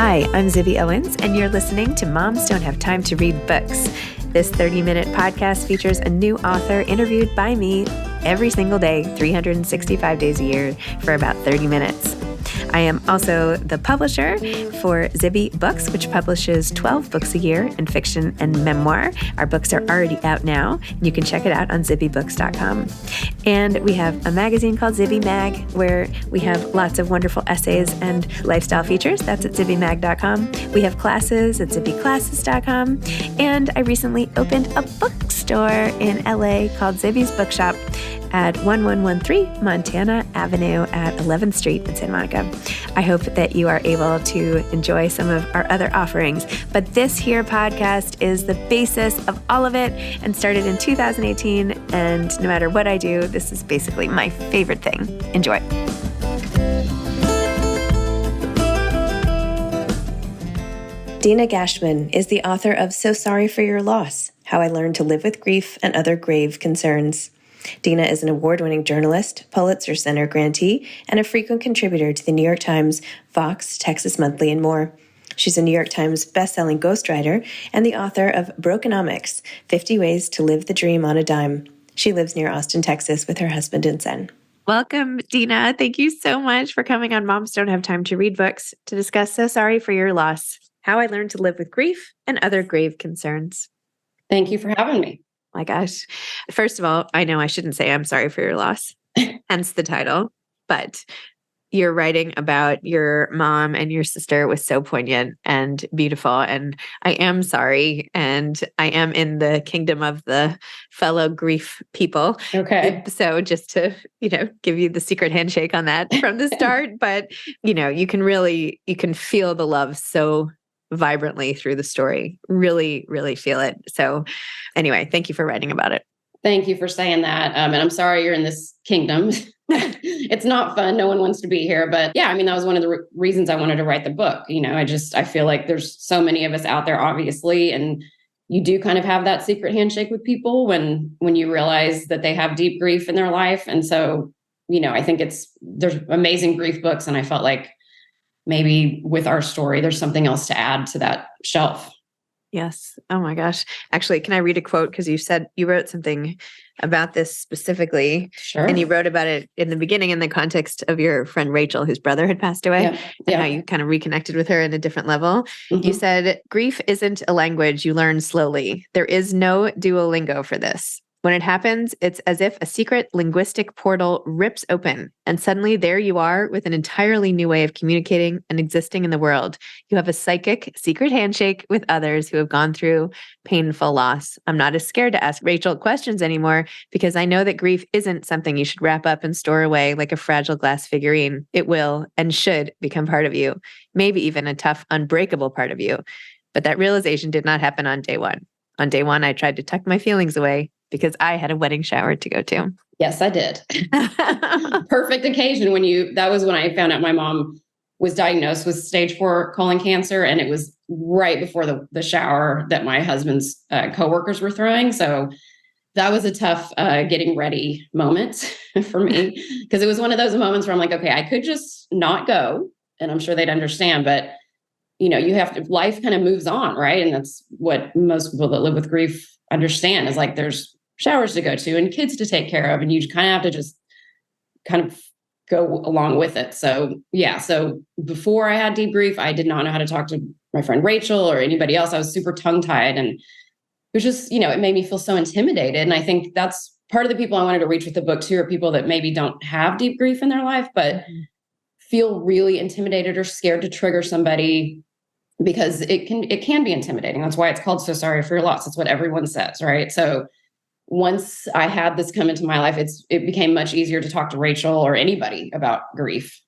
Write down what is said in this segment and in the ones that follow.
Hi, I'm Zibby Owens, and you're listening to Moms Don't Have Time to Read Books. This 30-minute podcast features a new author interviewed by me every single day, 365 days a year, for about 30 minutes. I am also the publisher for Zibby Books, which publishes 12 books a year in fiction and memoir. Our books are already out now. You can check it out on zibbybooks.com. And we have a magazine called Zibby Mag, where we have lots of wonderful essays and lifestyle features. That's at zibbymag.com. We have classes at zibbyclasses.com. And I recently opened a bookstore in LA called Zibby's Bookshop at 1113 Montana Avenue at 11th Street in Santa Monica. I hope that you are able to enjoy some of our other offerings. But this here podcast is the basis of all of it and started in 2018. And no matter what I do, this is basically my favorite thing. Enjoy. Dina Gachman is the author of So Sorry for Your Loss, How I Learned to Live with Grief and Other Grave Concerns. Dina is an award-winning journalist, Pulitzer Center grantee, and a frequent contributor to the New York Times, Vox, Texas Monthly, and more. She's a New York Times bestselling ghostwriter and the author of Brokenomics, 50 Ways to Live the Dream on a Dime. She lives near Austin, Texas, with her husband and son. Welcome, Dina. Thank you so much for coming on Moms Don't Have Time to Read Books to discuss So Sorry for Your Loss, How I Learned to Live with Grief and Other Grave Concerns. Thank you for having me. My gosh. First of all, I know I shouldn't say I'm sorry for your loss, hence the title, but your writing about your mom and your sister was so poignant and beautiful. And I am sorry. And I am in the kingdom of the fellow grief people. Okay. So just to, give you the secret handshake on that from the start, but you can feel the love so vibrantly through the story. Really, really feel it. So anyway, thank you for writing about it. Thank you for saying that. And I'm sorry you're in this kingdom. It's not fun. No one wants to be here. But yeah, that was one of the reasons I wanted to write the book. I feel like there's so many of us out there, obviously, and you do kind of have that secret handshake with people when you realize that they have deep grief in their life. And so, I think there's amazing grief books. And I felt like maybe with our story, there's something else to add to that shelf. Yes. Oh my gosh. Actually, can I read a quote? Because you said you wrote something about this specifically. Sure. And you wrote about it in the beginning in the context of your friend Rachel, whose brother had passed away. Yeah. And how you kind of reconnected with her in a different level. Mm-hmm. You said, grief isn't a language you learn slowly. There is no Duolingo for this. When it happens, it's as if a secret linguistic portal rips open, and suddenly there you are with an entirely new way of communicating and existing in the world. You have a psychic secret handshake with others who have gone through painful loss. I'm not as scared to ask Rachel questions anymore because I know that grief isn't something you should wrap up and store away like a fragile glass figurine. It will and should become part of you, maybe even a tough, unbreakable part of you. But that realization did not happen on day one. On day one, I tried to tuck my feelings away because I had a wedding shower to go to. Yes, I did. Perfect occasion that was when I found out my mom was diagnosed with stage 4 colon cancer. And it was right before the shower that my husband's coworkers were throwing. So that was a tough getting ready moment for me, because it was one of those moments where I'm like, okay, I could just not go and I'm sure they'd understand, but life kind of moves on, right? And that's what most people that live with grief understand, is like there's showers to go to and kids to take care of. And you kind of have to just kind of go along with it. So yeah. So before I had deep grief, I did not know how to talk to my friend Rachel or anybody else. I was super tongue tied, and it was just, it made me feel so intimidated. And I think that's part of the people I wanted to reach with the book too, are people that maybe don't have deep grief in their life, but feel really intimidated or scared to trigger somebody, because it can be intimidating. That's why it's called So Sorry for Your Loss. That's what everyone says, right? So once I had this come into my life, it became much easier to talk to Rachel or anybody about grief.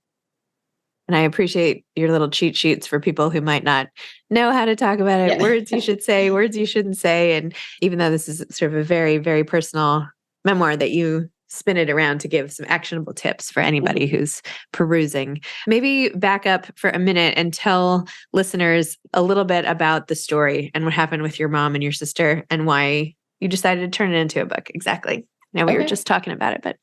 And I appreciate your little cheat sheets for people who might not know how to talk about it. Yeah. Words you should say, words you shouldn't say. And even though this is sort of a very, very personal memoir, that you spin it around to give some actionable tips for anybody who's perusing. Maybe back up for a minute and tell listeners a little bit about the story and what happened with your mom and your sister and why you decided to turn it into a book. Exactly. Now we were just talking about it, but.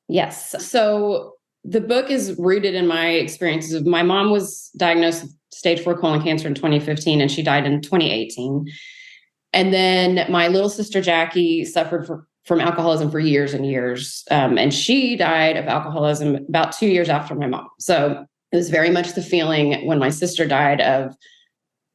Yes. So the book is rooted in my experiences. My mom was diagnosed with stage 4 colon cancer in 2015, and she died in 2018. And then my little sister, Jackie, suffered from alcoholism for years and years. And she died of alcoholism about 2 years after my mom. So it was very much the feeling when my sister died of,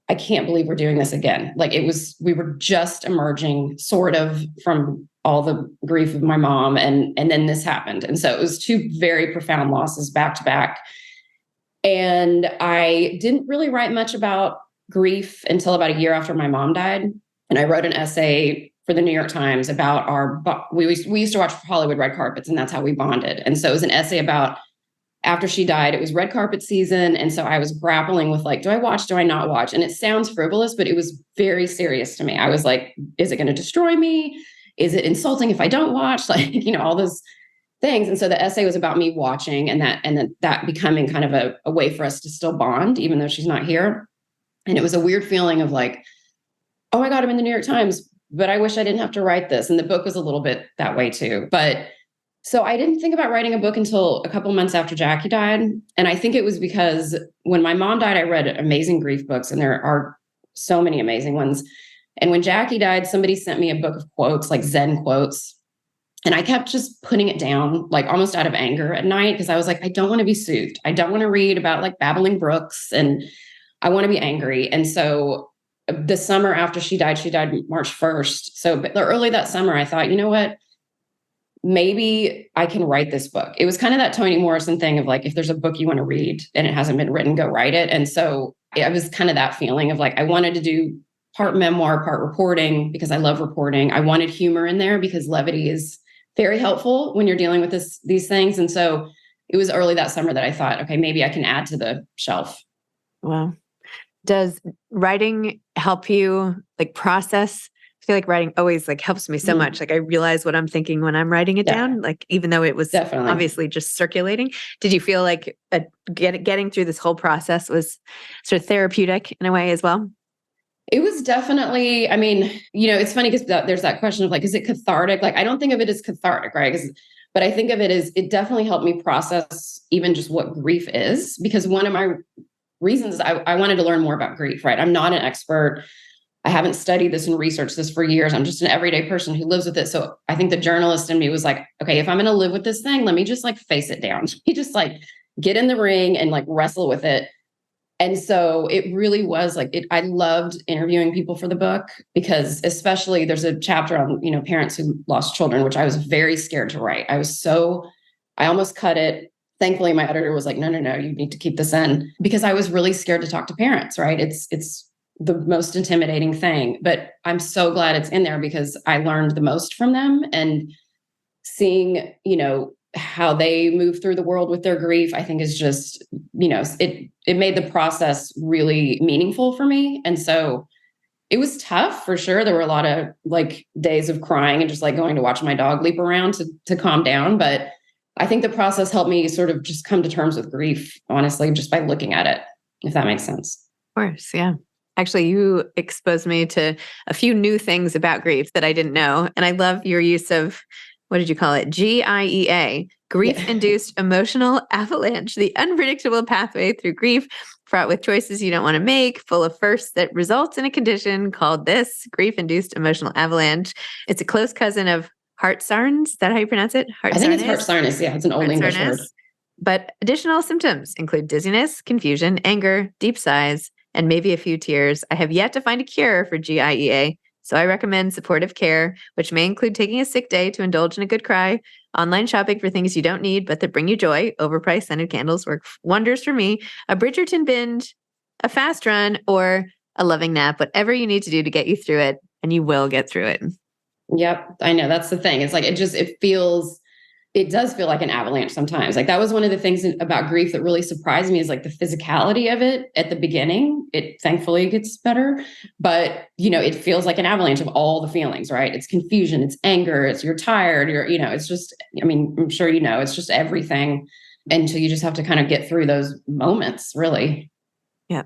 I can't believe we're doing this again. Like we were just emerging sort of from all the grief of my mom. And then this happened. And so it was two very profound losses back to back. And I didn't really write much about grief until about a year after my mom died. And I wrote an essay for the New York Times about we used to watch Hollywood red carpets, and that's how we bonded. And so it was an essay about after she died, it was red carpet season. And so I was grappling with like, do I watch? Do I not watch? And it sounds frivolous, but it was very serious to me. I was like, is it going to destroy me? Is it insulting if I don't watch? Like, all those things. And so the essay was about me watching and that becoming kind of a way for us to still bond, even though she's not here. And it was a weird feeling of like, oh my God, I'm in the New York Times, but I wish I didn't have to write this. And the book was a little bit that way too. But so I didn't think about writing a book until a couple months after Jackie died. And I think it was because when my mom died, I read amazing grief books, and there are so many amazing ones. And when Jackie died, somebody sent me a book of quotes, like Zen quotes. And I kept just putting it down, like almost out of anger at night, because I was like, I don't want to be soothed. I don't want to read about like babbling brooks, and I want to be angry. And so the summer after she died March 1st. So early that summer, I thought, you know what? Maybe I can write this book. It was kind of that Toni Morrison thing of like, if there's a book you want to read and it hasn't been written, go write it. And so it was kind of that feeling of like, I wanted to do part memoir, part reporting, because I love reporting. I wanted humor in there because levity is very helpful when you're dealing with these things. And so it was early that summer that I thought, okay, maybe I can add to the shelf. Wow. Does writing help you like process? I feel like writing always like helps me so much. Like I realize what I'm thinking when I'm writing it down, like even though it was obviously just circulating. Did you feel like getting through this whole process was sort of therapeutic in a way as well? It was definitely, I mean, it's funny because there's that question of like, is it cathartic? Like, I don't think of it as cathartic, right? But I think of it as it definitely helped me process even just what grief is, because one of my reasons is I wanted to learn more about grief, right? I'm not an expert. I haven't studied this and researched this for years. I'm just an everyday person who lives with it. So I think the journalist in me was like, okay, if I'm going to live with this thing, let me just like face it down. You just like get in the ring and like wrestle with it. And so it really was like I loved interviewing people for the book, because especially there's a chapter on, parents who lost children, which I was very scared to write. I almost cut it. Thankfully, my editor was like, no, you need to keep this in, because I was really scared to talk to parents, right? It's the most intimidating thing, but I'm so glad it's in there because I learned the most from them, and seeing, how they move through the world with their grief, I think is just, it made the process really meaningful for me. And so it was tough for sure. There were a lot of like days of crying and just like going to watch my dog leap around to calm down. But I think the process helped me sort of just come to terms with grief, honestly, just by looking at it, if that makes sense. Of course. Yeah. Actually, you exposed me to a few new things about grief that I didn't know. And I love your use of, what did you call it? GIEA, grief-induced emotional avalanche, the unpredictable pathway through grief, fraught with choices you don't want to make, full of firsts that results in a condition called this grief-induced emotional avalanche. It's a close cousin of Hartshorn. Is that how you pronounce it? I think it's Hartshorn. Yeah, it's an old English word. But additional symptoms include dizziness, confusion, anger, deep sighs, and maybe a few tears. I have yet to find a cure for GIEA, so I recommend supportive care, which may include taking a sick day to indulge in a good cry, online shopping for things you don't need but that bring you joy. Overpriced scented candles work wonders for me. A Bridgerton binge, a fast run, or a loving nap, whatever you need to do to get you through it, and you will get through it. Yep, I know. That's the thing. It's like, it does feel like an avalanche sometimes. Like that was one of the things about grief that really surprised me, is like the physicality of it at the beginning. It thankfully gets better, but it feels like an avalanche of all the feelings, right? It's confusion, it's anger, you're tired, it's just, I'm sure, it's just everything. And so you just have to kind of get through those moments, really. Yeah.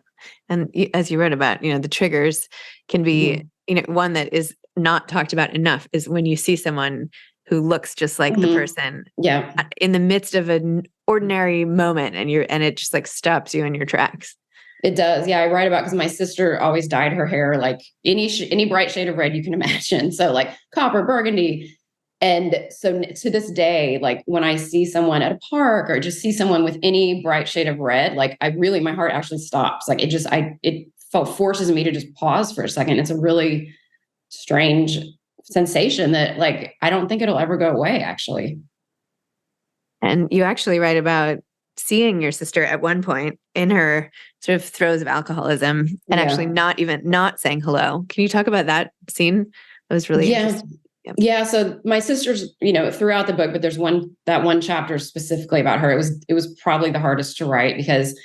And as you wrote about, the triggers can be, one that is not talked about enough is when you see someone who looks just like the person in the midst of an ordinary moment, and it just like stops you in your tracks. It does. Yeah, I write about because my sister always dyed her hair like any bright shade of red you can imagine. So like copper, burgundy. And so to this day, like when I see someone at a park or just see someone with any bright shade of red, like my heart actually stops. Like it forces me to just pause for a second. It's a really strange sensation that like, I don't think it'll ever go away actually. And you actually write about seeing your sister at one point in her sort of throes of alcoholism and actually not saying hello. Can you talk about that scene? That was really interesting. Yep. Yeah. So my sister's, throughout the book, but there's that one chapter specifically about her. It was probably the hardest to write because,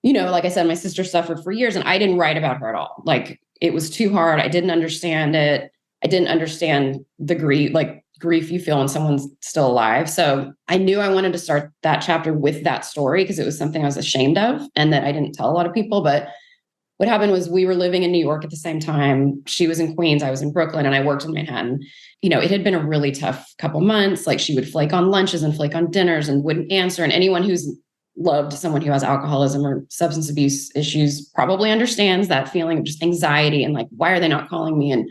like I said, my sister suffered for years and I didn't write about her at all. Like it was too hard. I didn't understand it. I didn't understand the grief you feel when someone's still alive. So I knew I wanted to start that chapter with that story because it was something I was ashamed of and that I didn't tell a lot of people. But what happened was we were living in New York at the same time. She was in Queens, I was in Brooklyn, and I worked in Manhattan. It had been a really tough couple months. Like she would flake on lunches and flake on dinners and wouldn't answer. And anyone who's loved someone who has alcoholism or substance abuse issues probably understands that feeling of just anxiety and like, why are they not calling me? And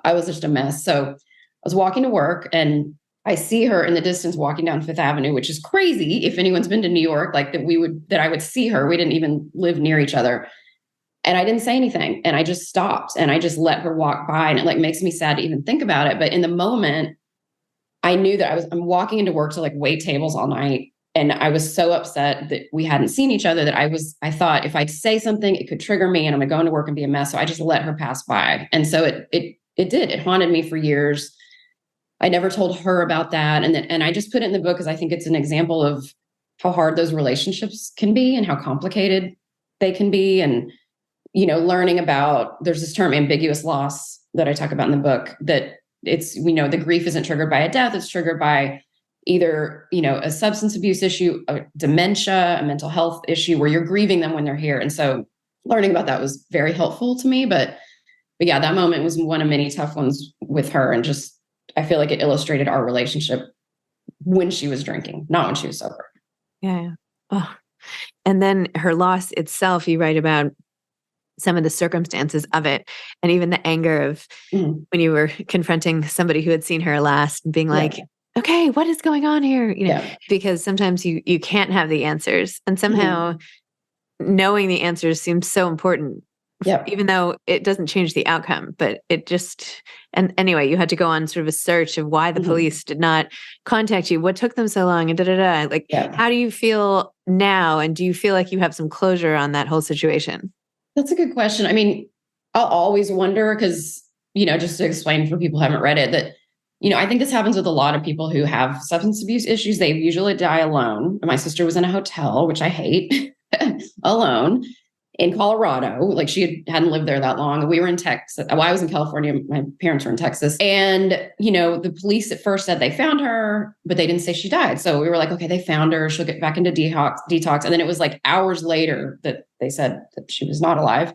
I was just a mess. So I was walking to work and I see her in the distance walking down Fifth Avenue, which is crazy. If anyone's been to New York, like that I would see her. We didn't even live near each other. And I didn't say anything. And I just stopped and I just let her walk by. And it like makes me sad to even think about it. But in the moment, I knew that I'm walking into work to like wait tables all night. And I was so upset that we hadn't seen each other that I thought if I say something, it could trigger me and I'm going to go into work and be a mess. So I just let her pass by. And so it did. It haunted me for years. I never told her about that. And I just put it in the book because I think it's an example of how hard those relationships can be and how complicated they can be. And learning about, there's this term ambiguous loss that I talk about in the book, that it's, the grief isn't triggered by a death. It's triggered by either, a substance abuse issue, a dementia, a mental health issue where you're grieving them when they're here. And so learning about that was very helpful to me. But yeah, that moment was one of many tough ones with her. And just, I feel like it illustrated our relationship when she was drinking, not when she was sober. Yeah. Oh. And then her loss itself, you write about some of the circumstances of it and even the anger of when you were confronting somebody who had seen her last and being like, okay, what is going on here? Because sometimes you can't have the answers and somehow knowing the answers seems so important, even though it doesn't change the outcome, but it just, and anyway, you had to go on sort of a search of why the police did not contact you. What took them so long? And like, how do you feel now? And do you feel like you have some closure on that whole situation? That's a good question. I mean, I'll always wonder because, just to explain for people who haven't read it, that, I think this happens with a lot of people who have substance abuse issues. They usually die alone. My sister was in a hotel, which I hate, alone in Colorado. Like she hadn't lived there that long. We were in Texas. Well, I was in California. My parents were in Texas. And, the police at first said they found her, but they didn't say she died. So we were like, okay, they found her. She'll get back into detox. And then it was like hours later that they said that she was not alive.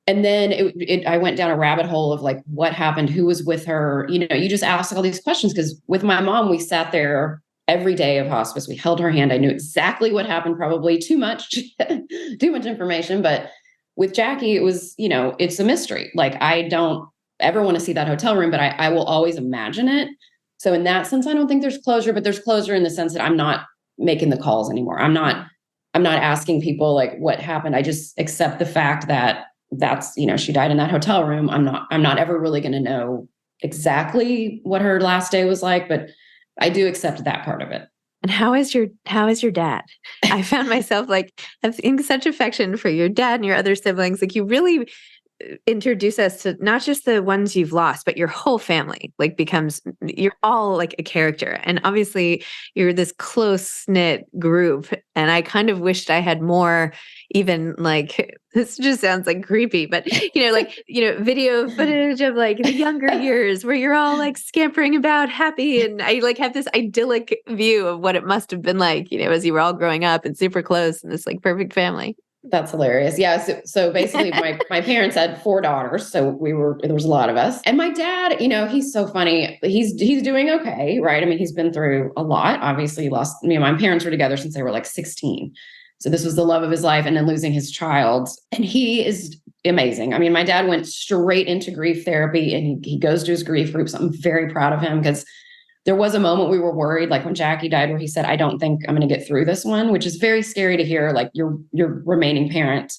And then I went down a rabbit hole of like, what happened? Who was with her? You just ask all these questions because with my mom, we sat there every day of hospice. We held her hand. I knew exactly what happened, probably too much information. But with Jackie, it was, it's a mystery. Like, I don't ever want to see that hotel room, but I will always imagine it. So in that sense, I don't think there's closure, but there's closure in the sense that I'm not making the calls anymore. I'm not asking people like what happened. I just accept the fact that that's, she died in that hotel room. I'm not ever really going to know exactly what her last day was like, but I do accept that part of it. And how is your dad? I found myself like having such affection for your dad and your other siblings. Like you really introduce us to not just the ones you've lost, but your whole family like you're all like a character. And obviously you're this close knit group. And I kind of wished I had more, even like, this just sounds like creepy, but video footage of like the younger years where you're all like scampering about happy. And I like have this idyllic view of what it must have been like, as you were all growing up and super close and this like perfect family. That's hilarious. Yeah. So basically my parents had 4 daughters. So there was a lot of us. And my dad, he's so funny. He's doing okay. Right. I mean, he's been through a lot. Obviously he lost, my parents were together since they were like 16. So this was the love of his life, and then losing his child. And he is amazing. I mean, my dad went straight into grief therapy, and he goes to his grief groups. I'm very proud of him, because there was a moment we were worried, like when Jackie died, where he said, I don't think I'm going to get through this one, which is very scary to hear, like your remaining parent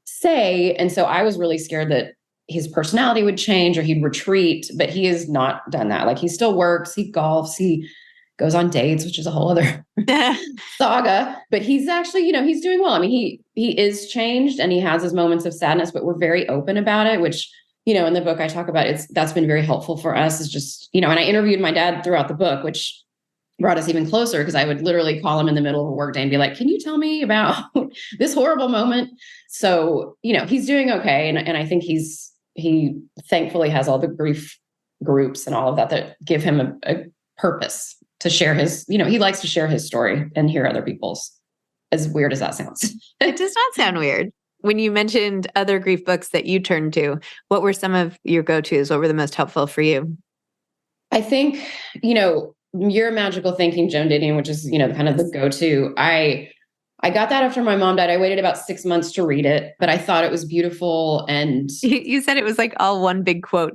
say. And so I was really scared that his personality would change or he'd retreat, but he has not done that. Like, he still works, he golfs, he goes on dates, which is a whole other saga, but he's actually, he's doing well. I mean, he is changed, and he has his moments of sadness, but we're very open about it, which, in the book I talk about, that's been very helpful for us, is just, and I interviewed my dad throughout the book, which brought us even closer, because I would literally call him in the middle of a work day and be like, can you tell me about this horrible moment? So, he's doing okay. And I think he thankfully has all the grief groups and all of that give him a purpose to share his, he likes to share his story and hear other people's, as weird as that sounds. It does not sound weird. When you mentioned other grief books that you turned to, what were some of your go-tos? What were the most helpful for you? I think, Your Magical Thinking, Joan Didion, which is, kind of the go-to. I got that after my mom died. I waited about 6 months to read it, but I thought it was beautiful. And you said it was like all one big quote.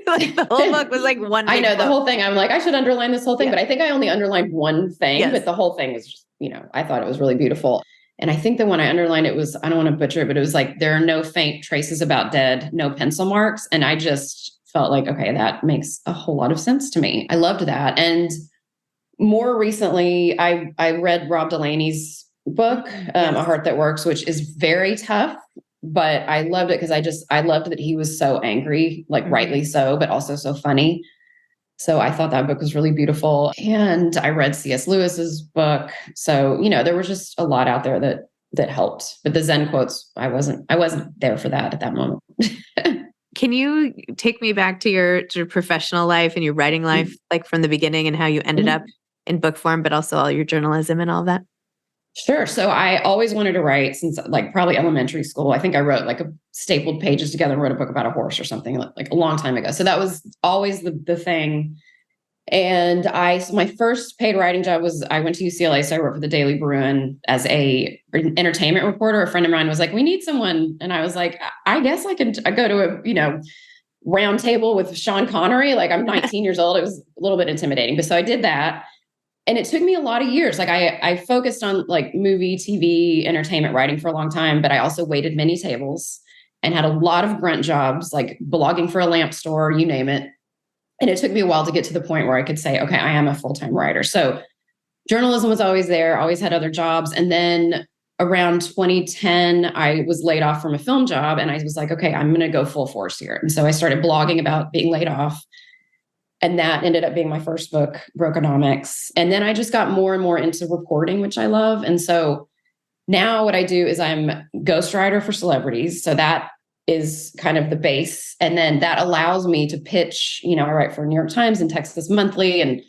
Like the whole book was like one big I know, quote. The whole thing. I'm like, I should underline this whole thing, but I think I only underlined one thing, but the whole thing was just, I thought it was really beautiful. And I think the one I underlined, it was, I don't want to butcher it, but it was like, there are no faint traces about dead, no pencil marks. And I just felt like, okay, that makes a whole lot of sense to me. I loved that. And more recently, I read Rob Delaney's book, A Heart That Works, which is very tough, but I loved it because I loved that he was so angry, like rightly so, but also so funny. So I thought that book was really beautiful. And I read C.S. Lewis's book. So, there was just a lot out there that helped. But the Zen quotes, I wasn't there for that at that moment. Can you take me back to your professional life and your writing life, like from the beginning, and how you ended up in book form, but also all your journalism and all that? Sure. So I always wanted to write since like probably elementary school. I think I wrote like stapled pages together and wrote a book about a horse or something like a long time ago. So that was always the thing. And my first paid writing job was, I went to UCLA. So I worked for the Daily Bruin as an entertainment reporter. A friend of mine was like, we need someone. And I was like, I guess I go to a, round table with Sean Connery. Like, I'm 19 years old. It was a little bit intimidating, but so I did that. And it took me a lot of years. Like I focused on like movie, TV, entertainment writing for a long time, but I also waited many tables and had a lot of grunt jobs, like blogging for a lamp store, you name it. And it took me a while to get to the point where I could say, okay, I am a full-time writer. So journalism was always there, always had other jobs. And then around 2010, I was laid off from a film job. And I was like, okay, I'm going to go full force here. And so I started blogging about being laid off. And that ended up being my first book, Brokenomics. And then I just got more and more into reporting, which I love. And so now what I do is I'm ghostwriter for celebrities. So that is kind of the base. And then that allows me to pitch, I write for New York Times and Texas Monthly and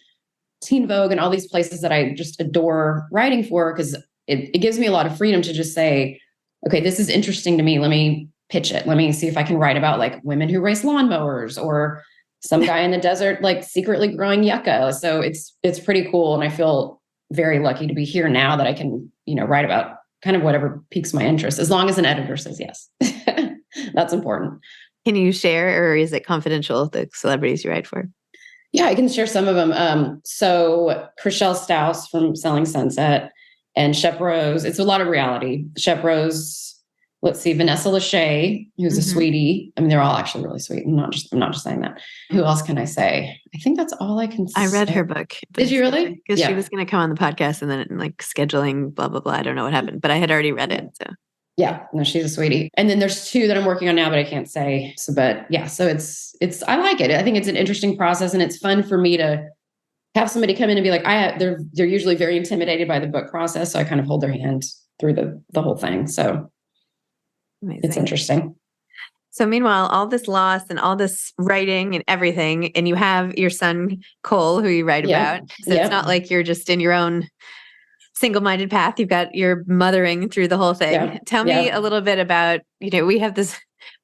Teen Vogue and all these places that I just adore writing for, because it gives me a lot of freedom to just say, okay, this is interesting to me. Let me pitch it. Let me see if I can write about like women who race lawnmowers or some guy in the desert, like secretly growing yucca. So it's pretty cool. And I feel very lucky to be here now that I can, write about kind of whatever piques my interest, as long as an editor says yes. That's important. Can you share, or is it confidential, the celebrities you write for? Yeah, I can share some of them. So Chriselle Staus from Selling Sunset and Shep Rose. It's a lot of reality. Shep Rose, let's see, Vanessa Lachey, who's a sweetie. I mean, they're all actually really sweet. I'm not just saying that. Who else can I say? I think that's all I can say. I read her book. Did you really? Because she was going to come on the podcast, and then like scheduling, blah, blah, blah. I don't know what happened, but I had already read it. So yeah, no, she's a sweetie. And then there's two that I'm working on now, but I can't say. So, but yeah, so it's, I like it. I think it's an interesting process, and it's fun for me to have somebody come in and be like, they're usually very intimidated by the book process. So I kind of hold their hand through the whole thing. So amazing. It's interesting. So meanwhile, all this loss and all this writing and everything, and you have your son, Cole, who you write about. So it's not like you're just in your own single-minded path. You've got your mothering through the whole thing. Yeah. Tell me a little bit about, we have this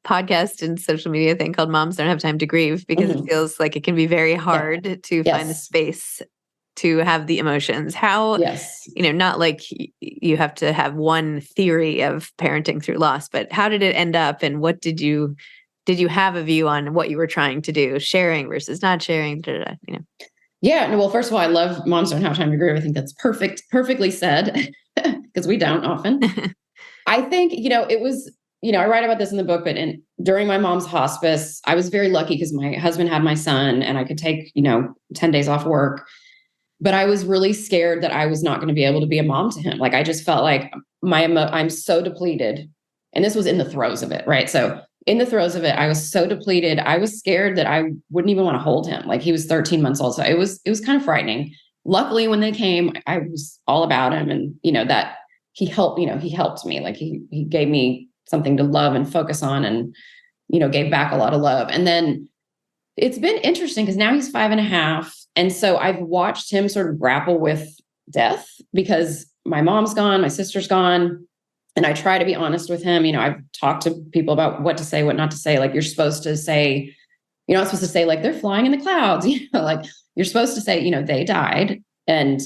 podcast and social media thing called Moms Don't Have Time to Grieve, because it feels like it can be very hard to find the space to have the emotions. How, Yes. not like you have to have one theory of parenting through loss, but how did it end up, and what did you have a view on what you were trying to do, sharing versus not sharing? Yeah. No, well, first of all, I love Moms Don't Have Time to Grieve. I think that's perfectly said, because we don't often. I think, it was, I write about this in the book, but during my mom's hospice, I was very lucky because my husband had my son and I could take, 10 days off work. But I was really scared that I was not going to be able to be a mom to him. Like, I just felt like I'm so depleted. And this was in the throes of it, right? So in the throes of it, I was so depleted. I was scared that I wouldn't even want to hold him. Like, he was 13 months old. So it was kind of frightening. Luckily, when they came, I was all about him, and, that he helped me. Like, he gave me something to love and focus on, and, gave back a lot of love. And then it's been interesting because now he's 5.5. And so I've watched him sort of grapple with death, because my mom's gone, my sister's gone. And I try to be honest with him. I've talked to people about what to say, what not to say. Like, you're supposed to say, you're not supposed to say, like, they're flying in the clouds, like, you're supposed to say, they died, and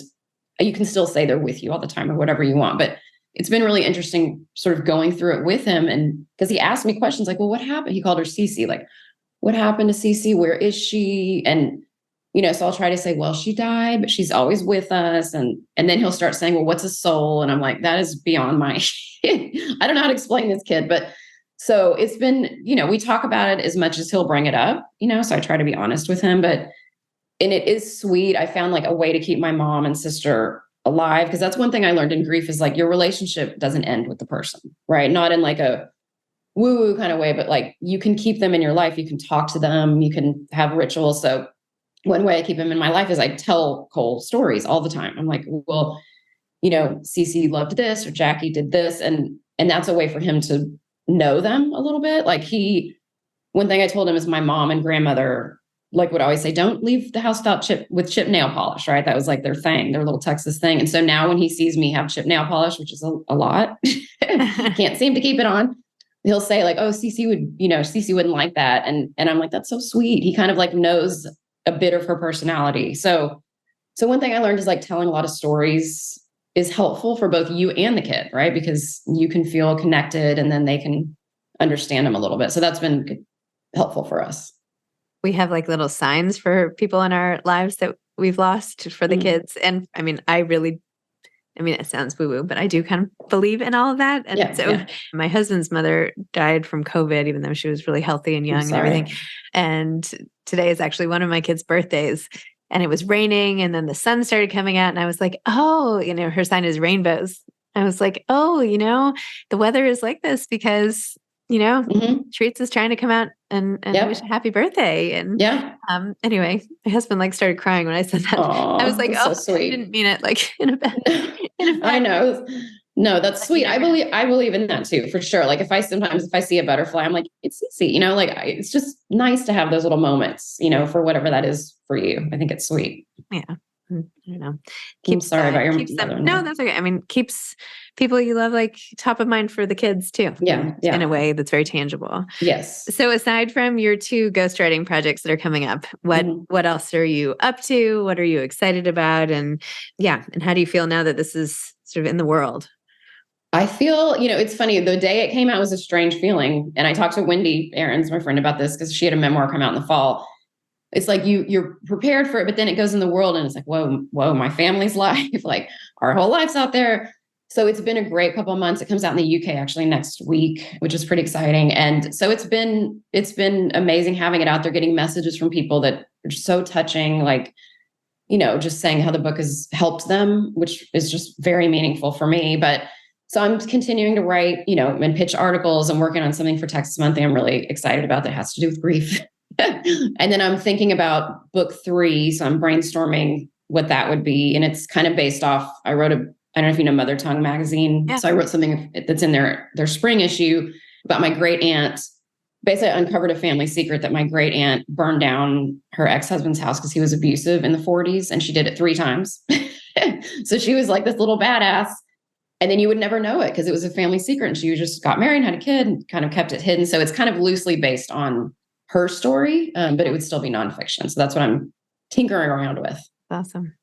you can still say they're with you all the time or whatever you want. But it's been really interesting sort of going through it with him. And because he asked me questions like, well, what happened? He called her Cece, like, what happened to Cece? Where is she? And, so I'll try to say, well, she died, but she's always with us. And then he'll start saying, well, what's a soul? And I'm like, that is beyond my, I don't know how to explain this kid. But so it's been, we talk about it as much as he'll bring it up, so I try to be honest with him. And it is sweet. I found like a way to keep my mom and sister alive, because that's one thing I learned in grief is like, your relationship doesn't end with the person, right? Not in like a woo-woo kind of way, but like, you can keep them in your life. You can talk to them. You can have rituals. So one way I keep him in my life is I tell Cole stories all the time. I'm like, well, Cece loved this, or Jackie did this. And that's a way for him to know them a little bit. Like, one thing I told him is my mom and grandmother like would always say, don't leave the house without chip nail polish, right? That was like their thing, their little Texas thing. And so now when he sees me have chip nail polish, which is a lot, can't seem to keep it on, he'll say like, oh, Cece wouldn't like that. And I'm like, that's so sweet. He kind of like knows a bit of her personality. So one thing I learned is like telling a lot of stories is helpful for both you and the kid, right? Because you can feel connected and then they can understand them a little bit. So that's been helpful for us. We have like little signs for people in our lives that we've lost for the kids. And I mean, it sounds woo-woo, but I do kind of believe in all of that. And my husband's mother died from COVID, even though she was really healthy and young and everything. And today is actually one of my kids' birthdays, and it was raining, and then the sun started coming out, and I was like, oh, her sign is rainbows. I was like, oh, the weather is like this because, Treats is trying to come out and wish a happy birthday. And anyway, my husband like started crying when I said that. Aww, I was like, oh, so sweet. I didn't mean it like in a bad I know. No, that's sweet. I believe in that too, for sure. Like, if I see a butterfly, I'm like, it's easy, it's just nice to have those little moments, for whatever that is for you. I think it's sweet. Yeah. I don't know. I'm sorry about your mother. No, that's okay. I mean, keeps people you love like top of mind for the kids too. Yeah. In a way that's very tangible. Yes. So aside from your 2 ghostwriting projects that are coming up, what else are you up to? What are you excited about? And how do you feel now that this is sort of in the world? I feel, it's funny. The day it came out was a strange feeling. And I talked to Wendy Aarons, my friend, about this because she had a memoir come out in the fall. It's like you're prepared for it, but then it goes in the world and it's like, whoa, my family's life, like our whole life's out there. So it's been a great couple of months. It comes out in the UK actually next week, which is pretty exciting. And so it's been amazing having it out there, getting messages from people that are so touching, like, just saying how the book has helped them, which is just very meaningful for me. But so I'm continuing to write, and pitch articles. I'm working on something for Texas Monthly I'm really excited about that has to do with grief. And then I'm thinking about book 3. So I'm brainstorming what that would be. And it's kind of based off, I don't know if you know Mother Tongue magazine. Yeah. So I wrote something that's in their spring issue about my great aunt. Basically, I uncovered a family secret that my great aunt burned down her ex-husband's house because he was abusive in the 40s. And she did it 3 times. So she was like this little badass. And then you would never know it because it was a family secret. And she just got married and had a kid and kind of kept it hidden. So it's kind of loosely based on her story, but it would still be nonfiction. So that's what I'm tinkering around with. Awesome.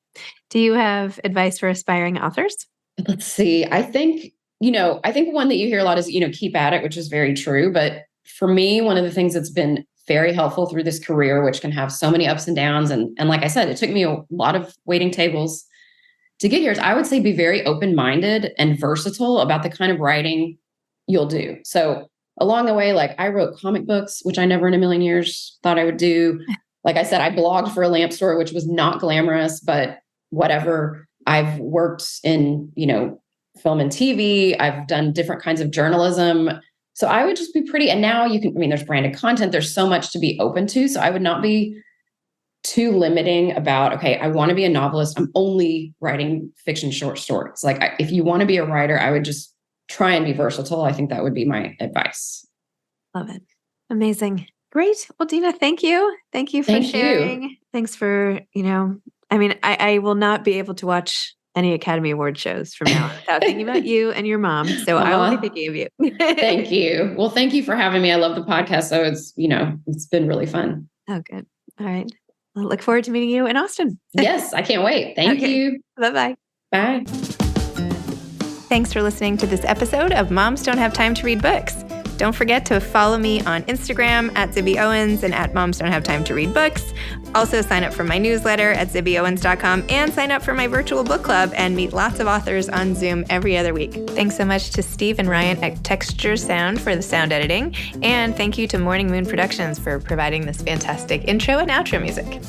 Do you have advice for aspiring authors? Let's see. I think one that you hear a lot is, keep at it, which is very true. But for me, one of the things that's been very helpful through this career, which can have so many ups and downs. And like I said, it took me a lot of waiting tables to get here. Is I would say be very open-minded and versatile about the kind of writing you'll do. So along the way, like I wrote comic books, which I never in a million years thought I would do. Like I said, I blogged for a lamp store, which was not glamorous, but whatever. I've worked in, film and TV. I've done different kinds of journalism. So I would just be pretty, and now there's branded content. There's so much to be open to. So I would not be too limiting about, okay, I want to be a novelist. I'm only writing fiction short stories. Like if you want to be a writer, I would just try and be versatile. I think that would be my advice. Love it. Amazing. Great. Well, Dina, thank you. Thank you for sharing. Thanks for, I will not be able to watch any Academy Award shows from now on without thinking about you and your mom. So I will be thinking of you. Thank you. Well, thank you for having me. I love the podcast. So it's been really fun. Oh, good. All right. I look forward to meeting you in Austin. Yes, I can't wait. Thank you. Bye-bye. Bye. Thanks for listening to this episode of Moms Don't Have Time to Read Books. Don't forget to follow me on Instagram at Zibby Owens and at Moms Don't Have Time to Read Books. Also sign up for my newsletter at zibbyowens.com and sign up for my virtual book club and meet lots of authors on Zoom every other week. Thanks so much to Steve and Ryan at Texture Sound for the sound editing. And thank you to Morning Moon Productions for providing this fantastic intro and outro music.